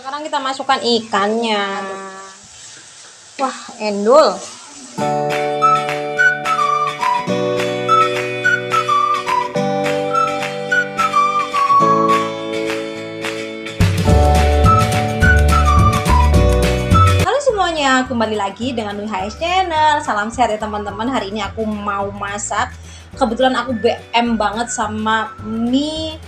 Sekarang kita masukkan ikannya. Wah, endul. Halo semuanya, kembali lagi dengan WHS Channel. Salam sehat ya teman-teman. Hari ini aku mau masak. Kebetulan aku BM banget sama mie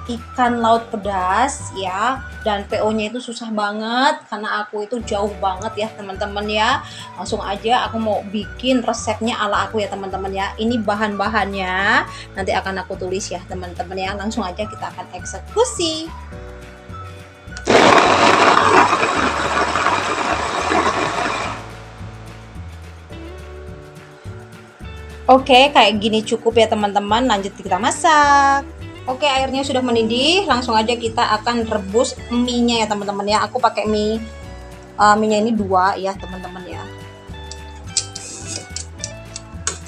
ikan laut pedas ya, dan PO-nya itu susah banget karena aku itu jauh banget ya teman-teman ya. Langsung aja aku mau bikin resepnya ala aku ya teman-teman ya. Ini bahan-bahannya nanti akan aku tulis ya teman-teman ya. Langsung aja kita akan eksekusi. Oke, kayak gini cukup ya teman-teman. Lanjut kita masak. Oke, airnya sudah mendidih, langsung aja kita akan rebus mie-nya ya teman-teman ya. Aku pakai mie-nya ini 2 ya teman-teman ya.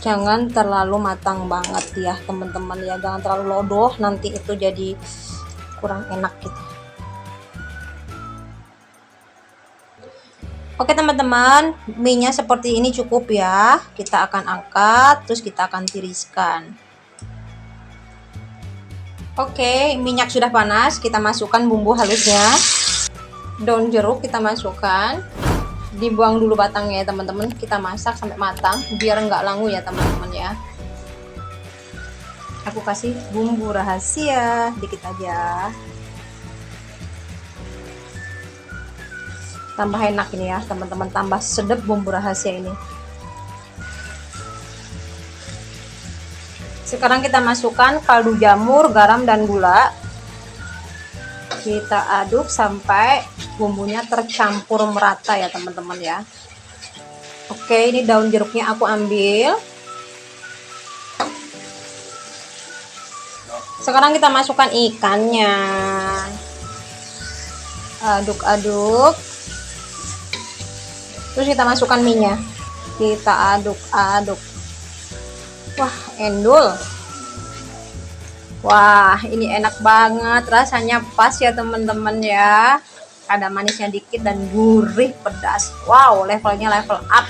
Jangan terlalu matang banget ya teman-teman ya. Jangan terlalu lodoh, nanti itu jadi kurang enak gitu. Oke teman-teman, mie-nya seperti ini cukup ya. Kita akan angkat, terus kita akan tiriskan. Oke, minyak sudah panas, kita masukkan bumbu halusnya. Daun jeruk kita masukkan. Dibuang dulu batangnya ya teman-teman. Kita masak sampai matang biar nggak langu ya teman-teman ya. Aku kasih bumbu rahasia dikit aja. Tambah enak ini ya teman-teman, tambah sedap bumbu rahasia ini. Sekarang kita masukkan kaldu jamur, garam dan gula. Kita aduk sampai bumbunya tercampur merata ya teman-teman ya. Oke, ini daun jeruknya aku ambil. Sekarang kita masukkan ikannya. Aduk-aduk. Terus kita masukkan minyak. Kita aduk-aduk. Wah, endul. Wah, ini enak banget, rasanya pas ya teman-teman ya. Ada manisnya dikit dan gurih pedas. Wow, levelnya level up.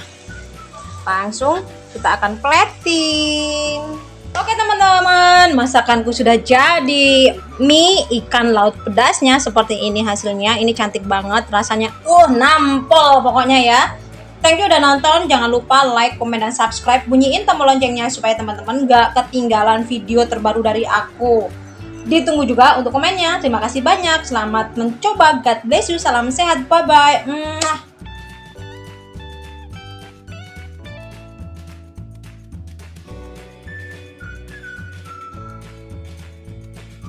Langsung kita akan plating. Oke teman-teman, masakanku sudah jadi. Mie ikan laut pedasnya seperti ini hasilnya. Ini cantik banget, rasanya nampol pokoknya ya. Thank you udah nonton, jangan lupa like, komen, dan subscribe. Bunyiin tombol loncengnya supaya teman-teman gak ketinggalan video terbaru dari aku. Ditunggu juga untuk komennya. Terima kasih banyak, selamat mencoba, God bless you, salam sehat, bye-bye.